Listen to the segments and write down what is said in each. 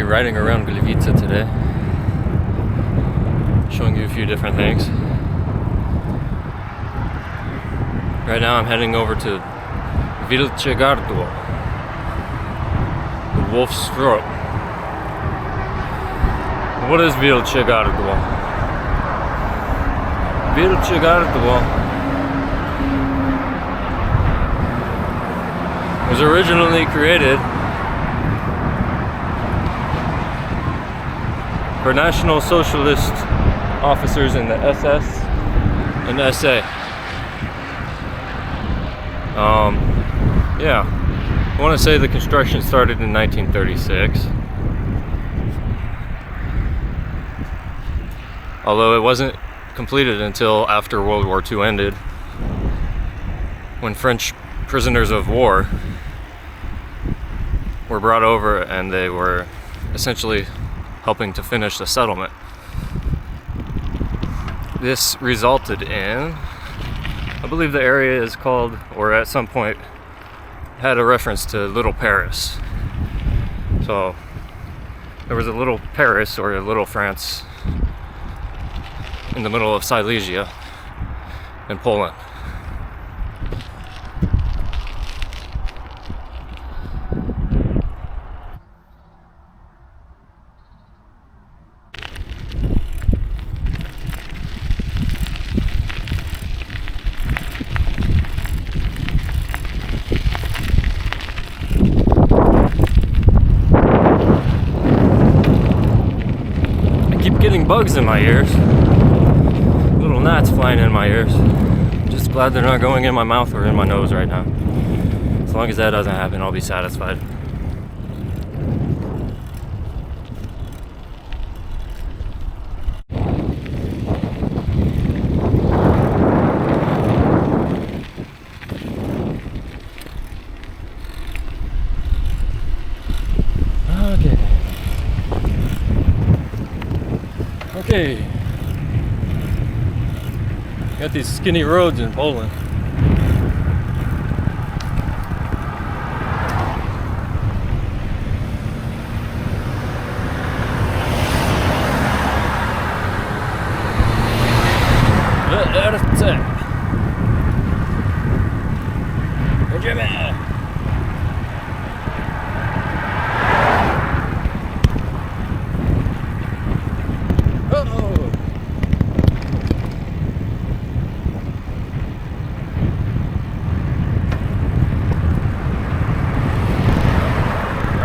riding around Gliwice today, showing you a few different things. Right now I'm heading over to Wilcze Gardło, the Wolf's Throat. What is Wilcze Gardło? Wilcze Gardło was originally created for National Socialist officers in the SS and SA. Yeah, I want to say the construction started in 1936, although it wasn't completed until after World War II ended, when French prisoners of war were brought over and they were essentially helping to finish the settlement. This resulted in, I believe the area is called, or at some point had a reference to Little Paris. So there was a little Paris, or a little France, in the middle of Silesia in Poland. Getting bugs in my ears, little gnats flying in my ears. I'm just glad they're not going in my mouth or in my nose right now. As long as that doesn't happen, I'll be satisfied. Okay, got these skinny roads in Poland.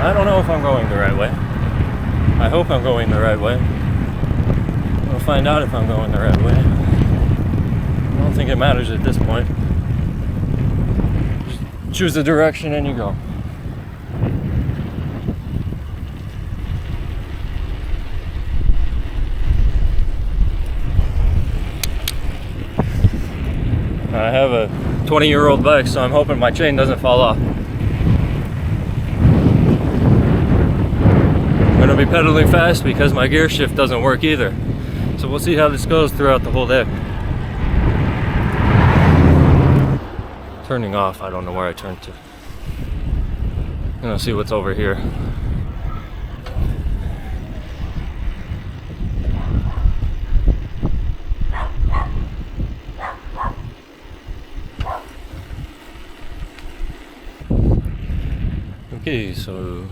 I don't know if I'm going the right way. I hope I'm going the right way. We'll find out if I'm going the right way. I don't think it matters at this point. Just choose the direction and you go. I have a 20-year-old bike, so I'm hoping my chain doesn't fall off. I'm going to be pedaling fast because my gear shift doesn't work either. So we'll see how this goes throughout the whole day. Turning off, I don't know where I turned to. I'm going to see what's over here. Okay, so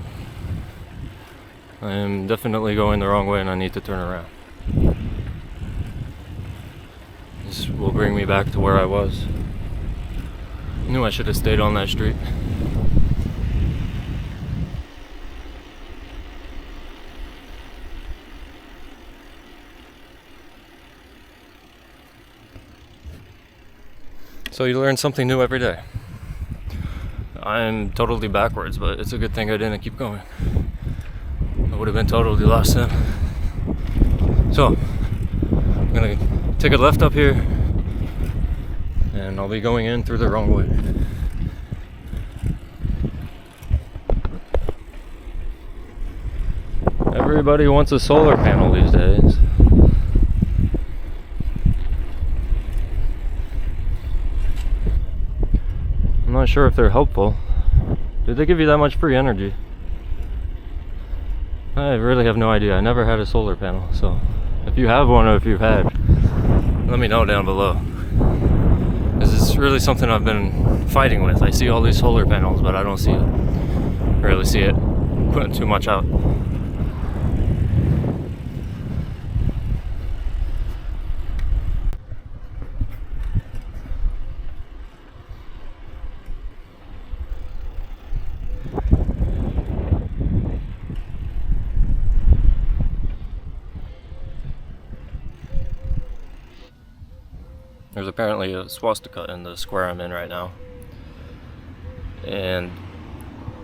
I am definitely going the wrong way and I need to turn around. This will bring me back to where I was. I knew I should have stayed on that street. So you learn something new every day. I'm totally backwards, but it's a good thing I didn't keep going. I would have been totally lost then. So, I'm gonna take a left up here, and I'll be going in through the wrong way. Everybody wants a solar panel these days. I'm not sure if they're helpful. Did they give you that much free energy? I really have no idea. I never had a solar panel, so if you have one or if you've had, let me know down below. This is really something I've been fighting with. I see all these solar panels, but I don't really see it putting too much out. There's apparently a swastika in the square I'm in right now, and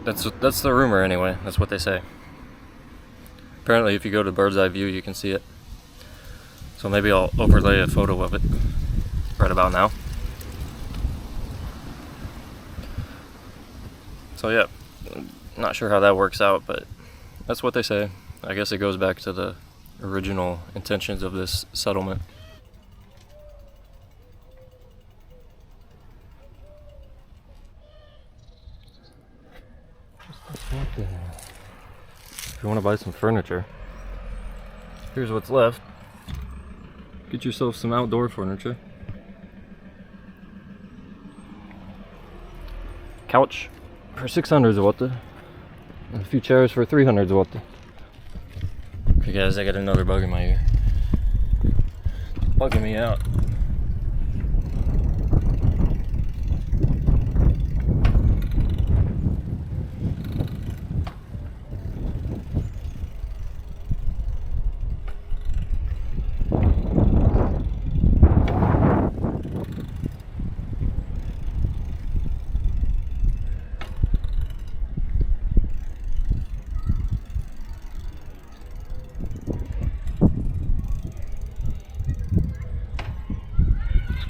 that's the rumor anyway. That's what they say. Apparently, if you go to bird's eye view, you can see it. So maybe I'll overlay a photo of it right about now. So yeah, not sure how that works out, but that's what they say. I guess it goes back to the original intentions of this settlement. If you want to buy some furniture, here's what's left. Get yourself some outdoor furniture. Couch for 600 zloty, and a few chairs for 300 zloty. Okay guys, I got another bug in my ear. Bugging me out.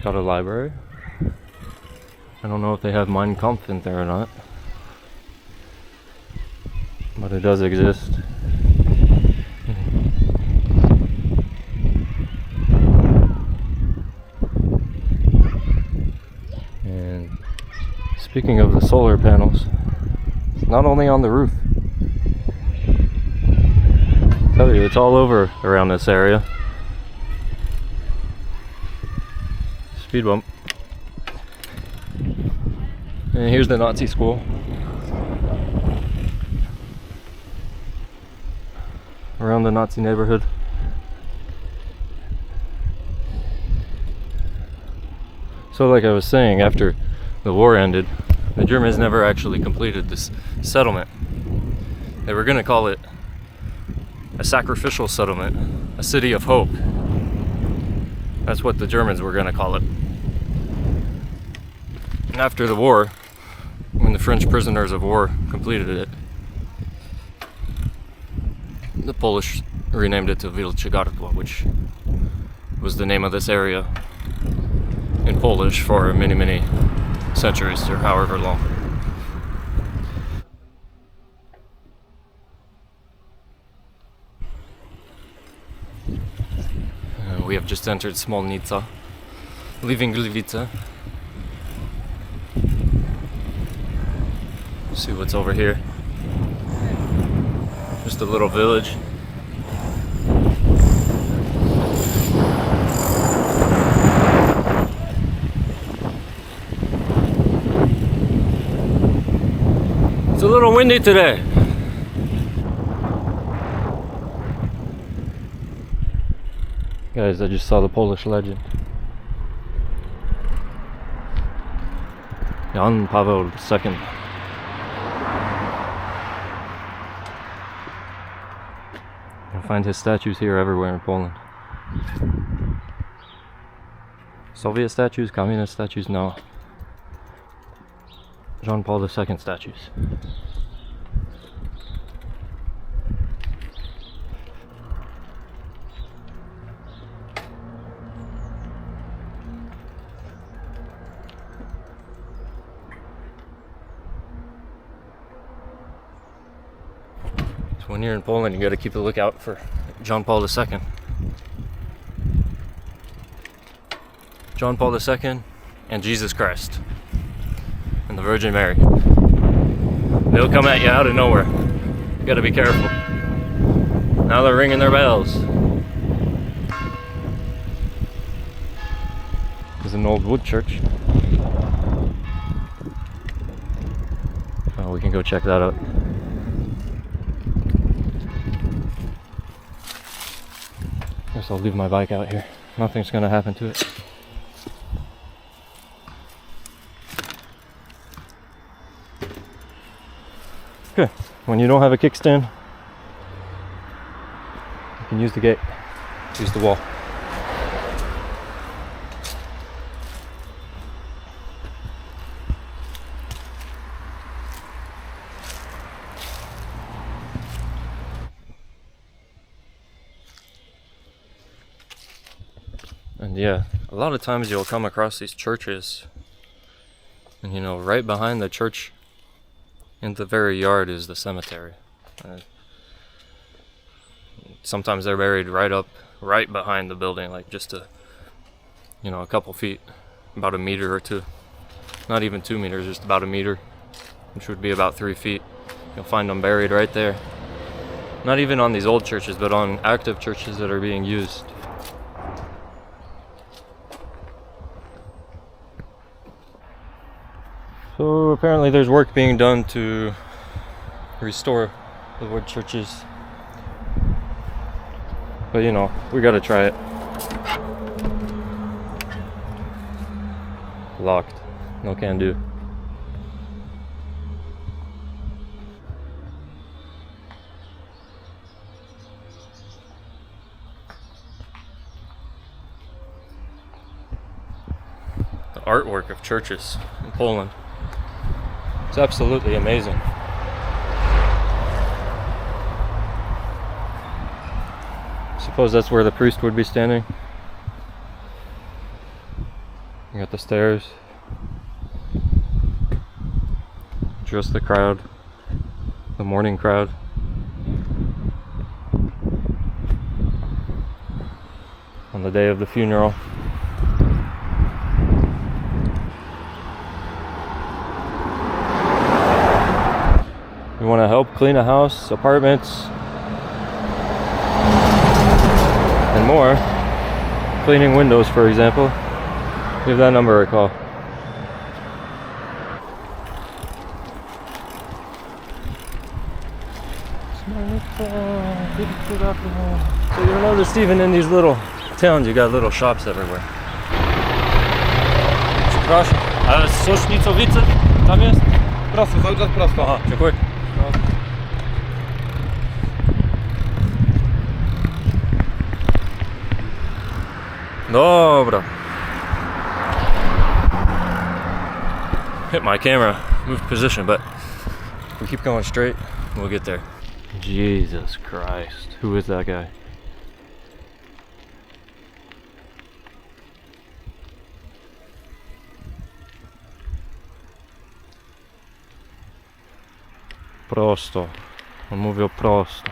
Got a library. I don't know if they have Mein Kampf in there or not, but it does exist. And speaking of the solar panels, it's not only on the roof. I tell you, it's all over around this area. Speed bump. And here's the Nazi school. Around the Nazi neighborhood. So like I was saying, after the war ended, the Germans never actually completed this settlement. They were going to call it a sacrificial settlement, a city of hope. That's what the Germans were going to call it. And after the war, when the French prisoners of war completed it, the Polish renamed it to Wilcze Gardło, which was the name of this area in Polish for many, many centuries, or however long. We have just entered Smolnica, leaving Gliwice. See what's over here. Just a little village. It's a little windy today. Guys, I just saw the Polish legend. Jan Paweł II. You'll find his statues here everywhere in Poland. Soviet statues, communist statues, no. John Paul II statues. When you're in Poland, you got to keep a lookout for John Paul II. John Paul II and Jesus Christ and the Virgin Mary. They'll come at you out of nowhere. You got to be careful. Now they're ringing their bells. There's an old wood church. Oh, we can go check that out. Guess I'll leave my bike out here. Nothing's gonna happen to it. Okay, when you don't have a kickstand, you can use the gate, use the wall. And yeah, a lot of times you'll come across these churches, and you know, right behind the church in the very yard is the cemetery. Sometimes they're buried right behind the building, like just a couple feet, about a meter or two. Not even 2 meters, just about a meter, which would be about 3 feet. You'll find them buried right there. Not even on these old churches, but on active churches that are being used. So apparently there's work being done to restore the wood churches. But you know, we gotta try it. Locked. No can do. The artwork of churches in Poland. It's absolutely amazing. Suppose that's where the priest would be standing. You got the stairs. Just the crowd. The morning crowd. On the day of the funeral. You want to help clean a house, apartments, and more, cleaning windows for example, give that number a call. So you'll notice even in these little towns you got little shops everywhere. Przepraszam, ale Sośnicowice tam jest? Prosto, cały czas prosto. Aha, dziękuję. Dobra. Hit my camera, moved position, but if we keep going straight, we'll get there. Jesus Christ, who is that guy? Prosto. On mówił prosto.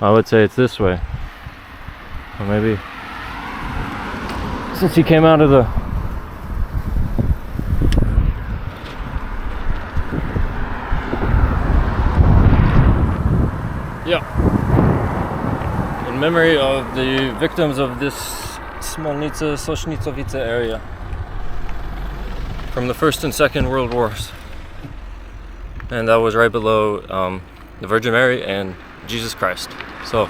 I would say it's this way. Or maybe since he came out of the in memory of the victims of this Sośnicowice area from the First and Second World Wars. And that was right below the Virgin Mary and Jesus Christ. So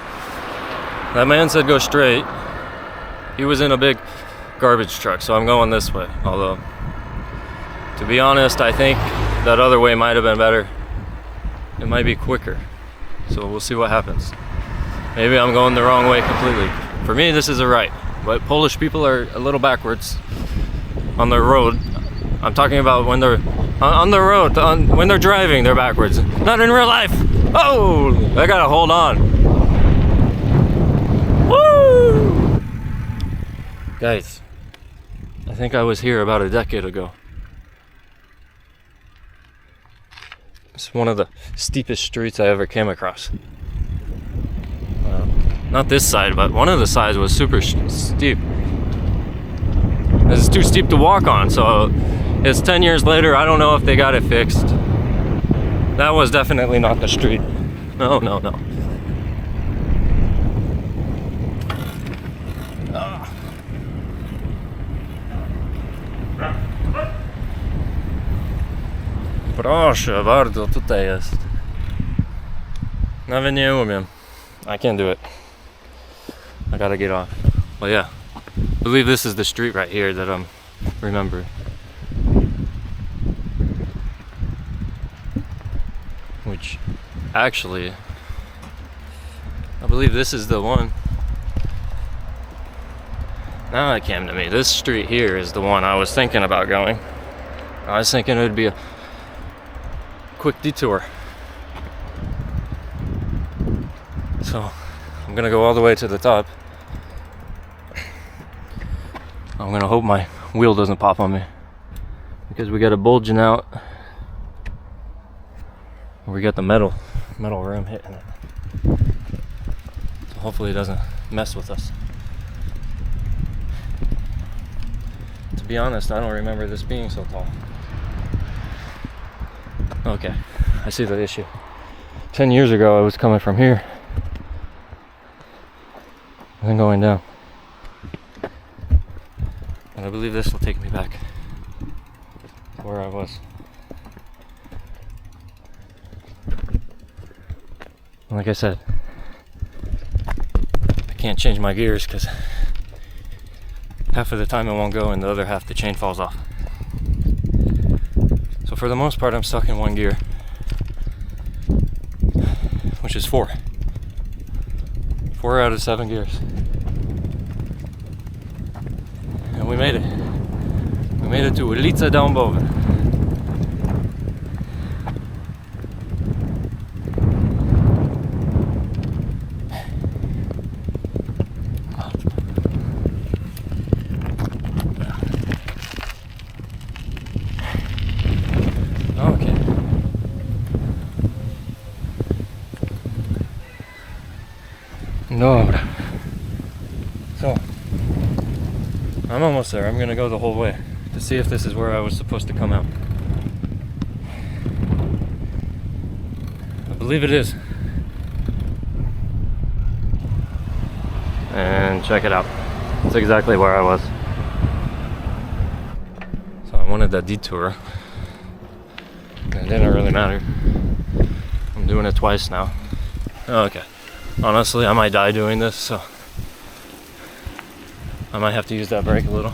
that man said go straight. He was in a big garbage truck, so I'm going this way. Although, to be honest, I think that other way might have been better. It might be quicker. So we'll see what happens. Maybe I'm going the wrong way completely. For me, this is a right. But Polish people are a little backwards on the road. I'm talking about when they're on the road, when they're driving, they're backwards. Not in real life. Oh, I gotta hold on. Woo! Guys, I think I was here about a decade ago. It's one of the steepest streets I ever came across. Not this side, but one of the sides was super steep. It's too steep to walk on, so it's 10 years later. I don't know if they got it fixed. That was definitely not the street. No. Proszę bardzo, tutaj jest. Nawet nie umiem. I can't do it. I gotta get off. Well, yeah. I believe this is the street right here that I'm remembering. Which, actually, I believe this is the one. Now it came to me. This street here is the one I was thinking about going. I was thinking it would be a quick detour. So, I'm gonna go all the way to the top. I'm gonna hope my wheel doesn't pop on me, because we got a bulging out. We got the metal rim hitting it. So hopefully it doesn't mess with us. To be honest, I don't remember this being so tall. Okay, I see the issue. 10 years ago I was coming from here and then going down. And I believe this will take me back to where I was. Like I said, I can't change my gears because half of the time it won't go and the other half the chain falls off. So for the most part I'm stuck in one gear, which is 4 out of 7 gears. And we made it. We made it to Wilcze Gardło. Dobra. So, I'm almost there. I'm gonna go the whole way to see if this is where I was supposed to come out. I believe it is. And check it out. It's exactly where I was. So I wanted that detour. It didn't really matter. I'm doing it twice now. Okay. Honestly, I might die doing this, so I might have to use that brake a little.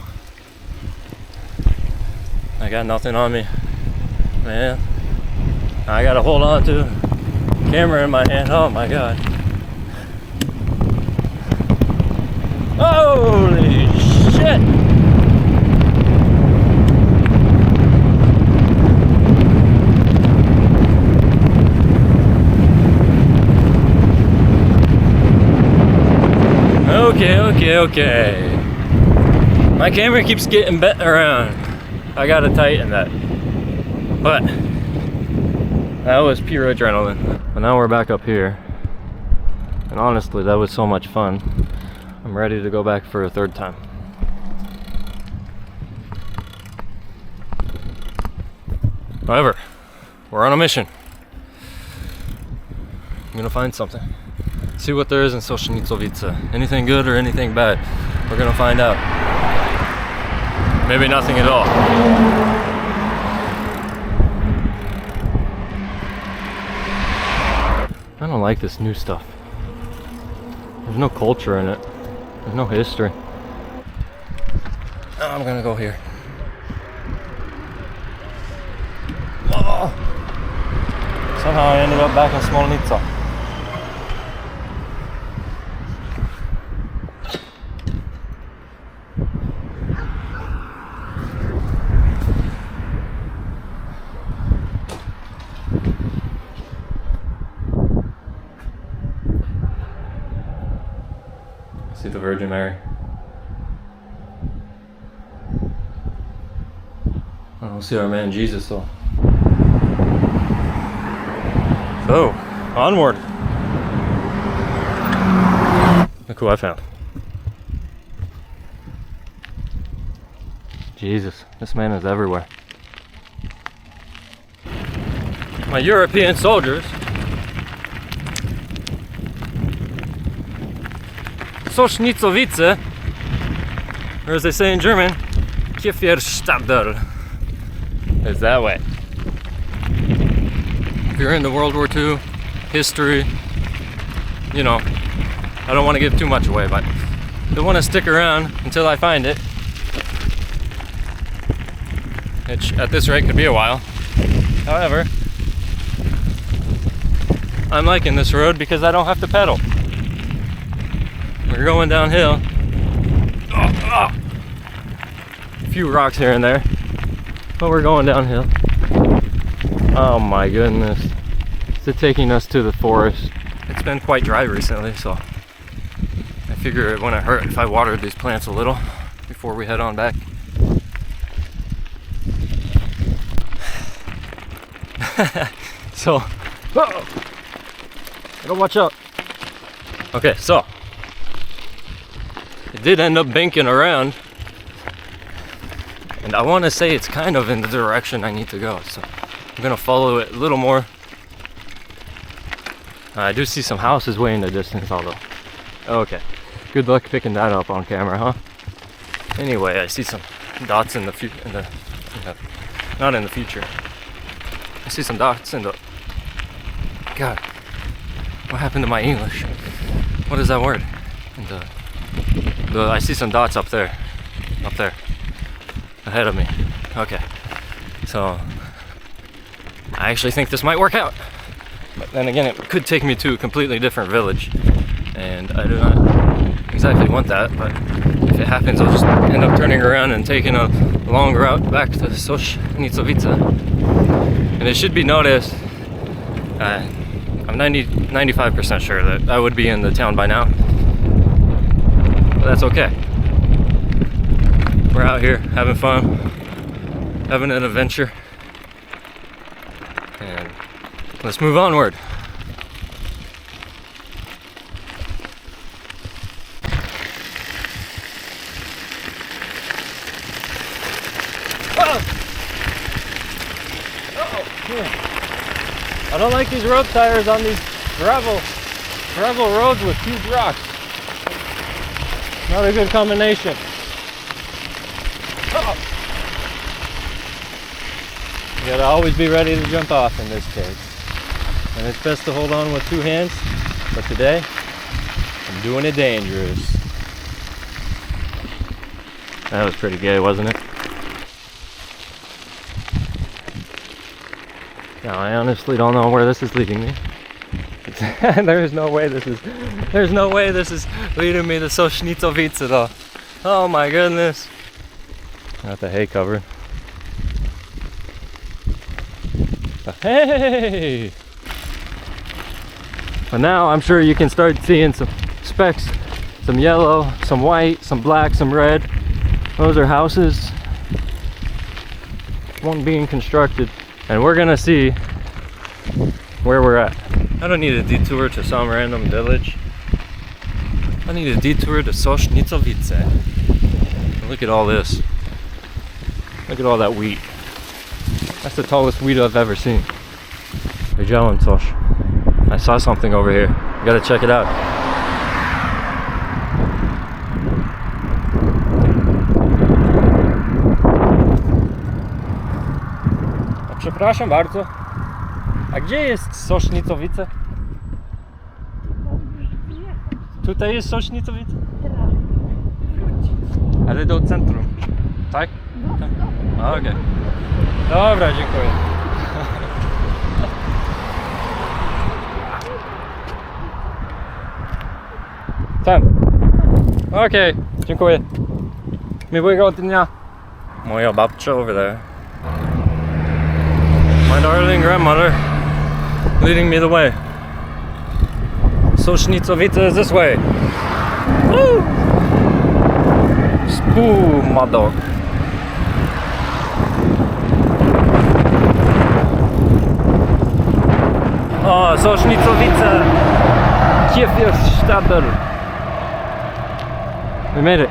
I got nothing on me, man. I gotta hold on to the camera in my hand. Oh my god. Holy shit! Okay. My camera keeps getting bent around. I gotta tighten that. But that was pure adrenaline. But now we're back up here. And honestly, that was so much fun. I'm ready to go back for a third time. However, we're on a mission. I'm gonna find something. See what there is in Sośnicowice. Anything good or anything bad. We're gonna find out. Maybe nothing at all. I don't like this new stuff. There's no culture in it. There's no history. Oh, I'm gonna go here. Oh. Somehow I ended up back in Sośnicowice. See the Virgin Mary. I don't see our man Jesus though. So, onward. Look who I found. Jesus, this man is everywhere. My European soldiers. Sośnicowice, or as they say in German, Kieferstadel. It's that way. you're into World War II, history, you know, I don't want to give too much away, but you'll want to stick around until I find it. Which at this rate could be a while. However, I'm liking this road because I don't have to pedal. We're going downhill. A few rocks here and there, but we're going downhill. Oh my goodness. It's taking us to the forest. It's been quite dry recently, so I figure it wouldn't hurt if I watered these plants a little before we head on back. So, gotta watch out. Okay, so it did end up banking around, and I want to say it's kind of in the direction I need to go, so I'm gonna follow it a little more. I do see some houses way in the distance, although. Okay, good luck picking that up on camera, huh? Anyway, I see some dots in the future. Not in the future. I see some dots in the. God, what happened to my English? What is that word? I see some dots up there, ahead of me. Okay, so I actually think this might work out. But then again, it could take me to a completely different village, and I do not exactly want that. But if it happens, I'll just end up turning around and taking a long route back to Sośnicowice. And it should be noticed, I'm 95% sure that I would be in the town by now. But that's okay. We're out here having fun, having an adventure, and let's move onward. I don't like these road tires on these gravel roads with huge rocks. Not a good combination. You gotta always be ready to jump off in this case. And it's best to hold on with two hands. But today, I'm doing it dangerous. That was pretty gay, wasn't it? Now, I honestly don't know where this is leading me. There's no way this is leading me to Sośnicowice though. Oh my goodness. Got the hay covered. But hey! But now I'm sure you can start seeing some specks. Some yellow, some white, some black, some red. Those are houses. One being constructed. And we're gonna see where we're at. I don't need a detour to some random village. I need a detour to Sośnicowice. Look at all this. Look at all that wheat. That's the tallest wheat I've ever seen. Widziałem coś. I saw something over here. You gotta check it out. Przepraszam bardzo. A gdzie jest Sośnicowice? Tutaj jest Sośnicowice? Ale do centrum. Tak? Okej. Okay. Dobra, dziękuję. Tam. Okej, okay, dziękuję. Miłego dnia. Moja babcia over there. My darling grandmother leading me the way. Sośnicowice is this way. Woo! Spuma dog. O, Sośnicowice! Kiefierstadt. We made it.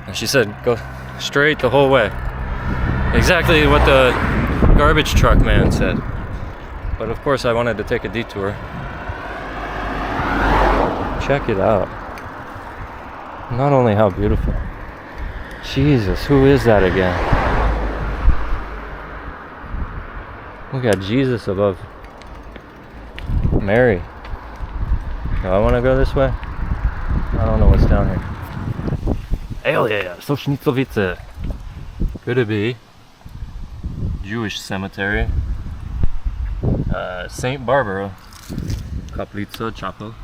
And she said, go straight the whole way. Exactly what the garbage truck man said. But of course I wanted to take a detour. Check it out. Not only how beautiful. Jesus, who is that again? Look at Jesus above Mary. Do I want to go this way? I don't know what's down here. Hell yeah, Sośnicowice. Could it be Jewish cemetery? St. Barbara, Kaplica Chapel.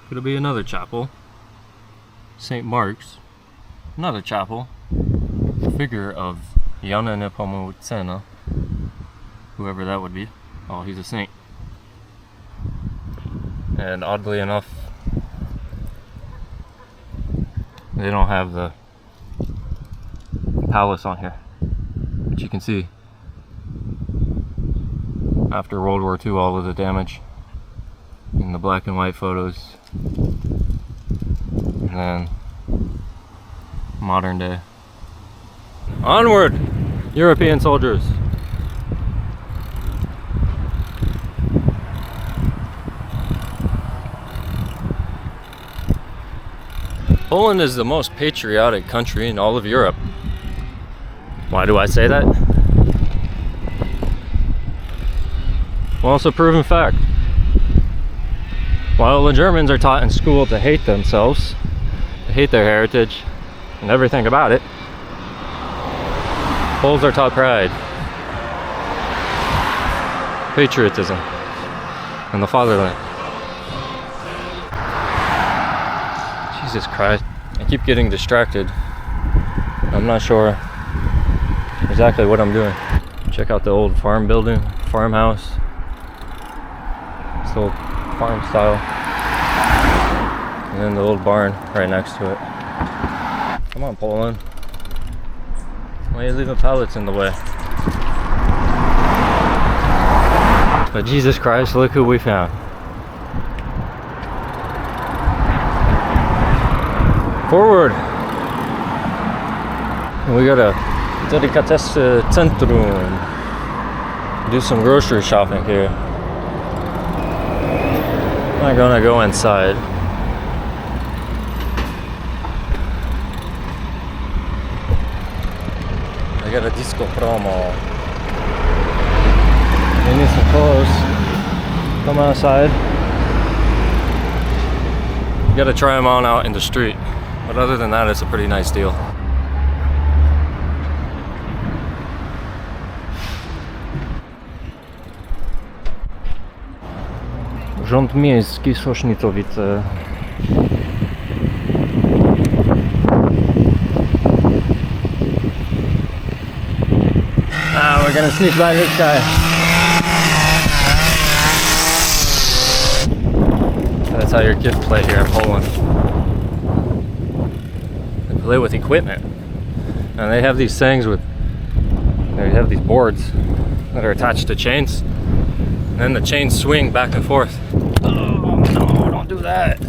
Could it be another chapel? St. Mark's, another chapel. Figure of Jana Nepomucena, whoever that would be. Oh, he's a saint. And oddly enough, they don't have the palace on here, which you can see after World War II, all of the damage in the black and white photos, and then modern day. Onward, European soldiers! Poland is the most patriotic country in all of Europe. Why do I say that? Well, it's a proven fact. While the Germans are taught in school to hate themselves, to hate their heritage, and everything about it, Poles are taught pride, patriotism, and the fatherland. Jesus Christ, I keep getting distracted. I'm not sure exactly what I'm doing. Check out the old farm building, farmhouse. It's the old farm style. And then the old barn right next to it. Come on, Poland. Why are you leaving pallets in the way? But Jesus Christ, look who we found. Forward! We got a Delicatesse Centrum. Do some grocery shopping here. I'm gonna go inside. I got a disco promo. We need some clothes. Come outside. You gotta try them on out in the street. But other than that, it's a pretty nice deal. Rząd Miejski Sośnicowice. Ah, we're gonna sneak by this guy. That's how your kids play here in Poland. They play with equipment. And they have these things with, they have these boards that are attached to chains. And then the chains swing back and forth. Oh no, don't do that.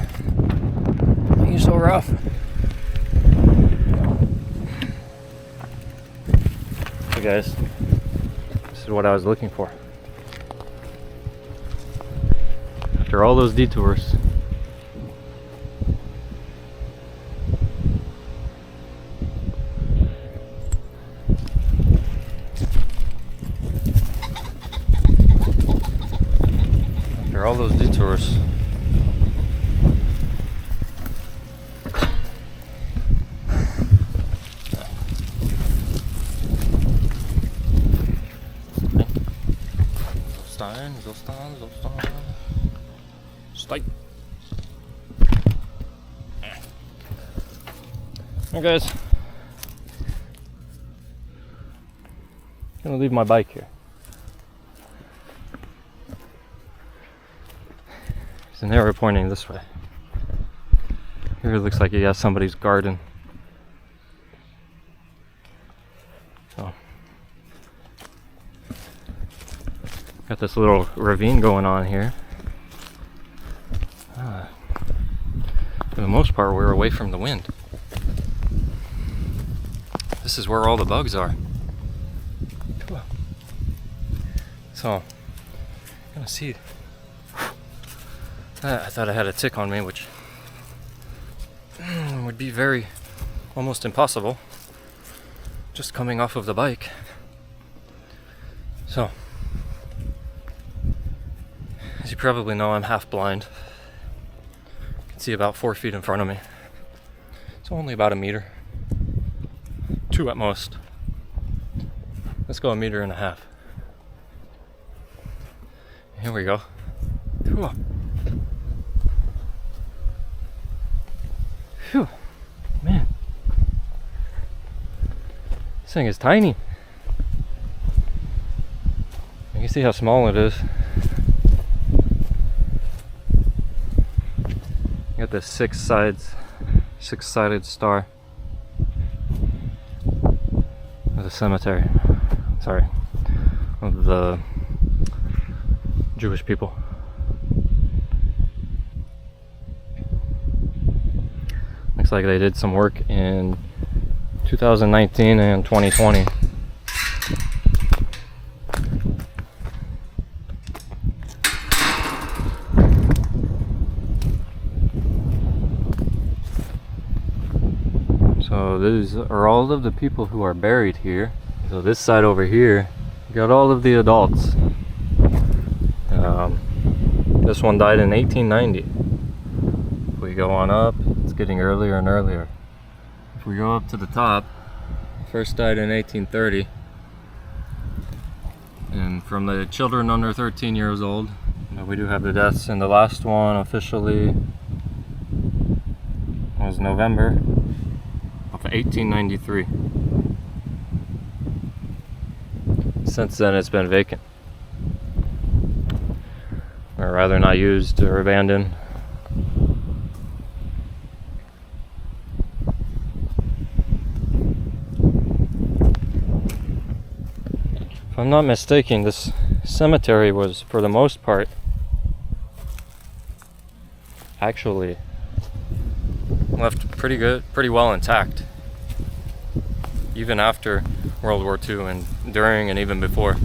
You're so rough. Hey guys, this is what I was looking for. After all those detours. After all those detours. Zostań. Stay. Hey guys, I'm gonna leave my bike here. There's an arrow pointing this way. Here it looks like he has somebody's garden. So, got this little ravine going on here. For the most part, we're away from the wind. This is where all the bugs are. Cool. So, I'm gonna see. I thought I had a tick on me, which would be very, almost impossible. Just coming off of the bike. So, as you probably know, I'm half blind. You can see about 4 feet in front of me. It's only about a meter. 2 at most. Let's go 1.5 meters. Here we go. Whew. Phew. Man. This thing is tiny. You can see how small it is. You got the 6-sided star of the cemetery. Sorry, of the Jewish people. Looks like they did some work in 2019 and 2020. So these are all of the people who are buried here. So this side over here, you got all of the adults. This one died in 1890. If we go on up, it's getting earlier and earlier. If we go up to the top, first died in 1830. And from the children under 13 years old, we do have the deaths, and the last one officially was November of 1893. Since then it's been vacant, or rather not used or abandoned. If I'm not mistaken, this cemetery was, for the most part, actually left pretty well intact, even after World War II and during and even before.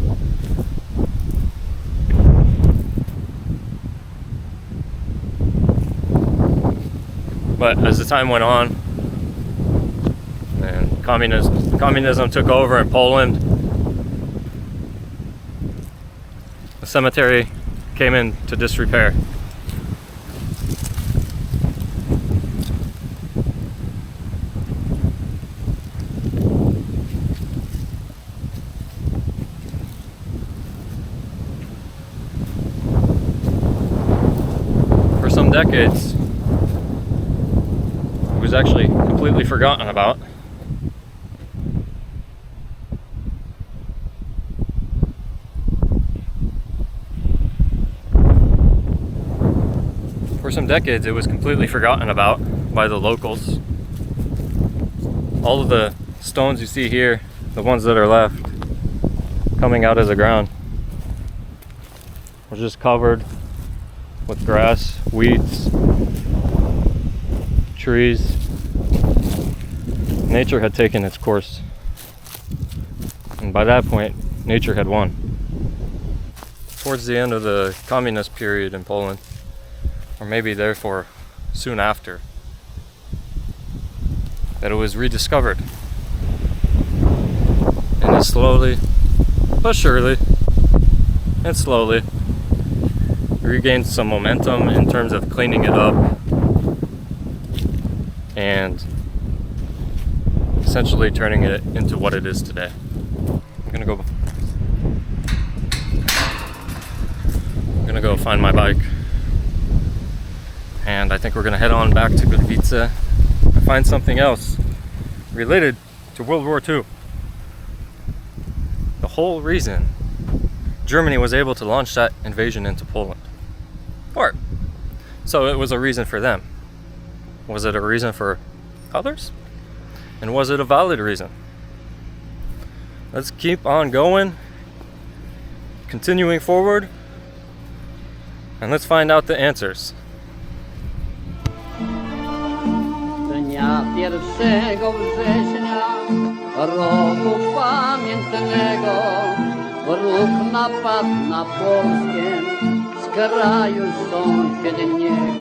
But as the time went on and communism took over in Poland, the cemetery came into disrepair. For some decades, it was actually completely forgotten about. For some decades, it was completely forgotten about by the locals. All of the stones you see here, the ones that are left coming out of the ground, were just covered with grass, weeds, trees. Nature had taken its course, and by that point, nature had won. Towards the end of the communist period in Poland, or maybe therefore soon after, that it was rediscovered, and it slowly but surely and slowly regained some momentum in terms of cleaning it up and essentially turning it into what it is today. I'm gonna go find my bike, and I think we're gonna head on back to Gliwice and find something else related to World War II. The whole reason Germany was able to launch that invasion into Poland. Or, so it was a reason for them. Was it a reason for others? And was it a valid reason? Let's keep on going, continuing forward, and let's find out the answers. Dnia 1 września roku pamiętnego wróg napadł na Polskę z kraju sąsiedniego.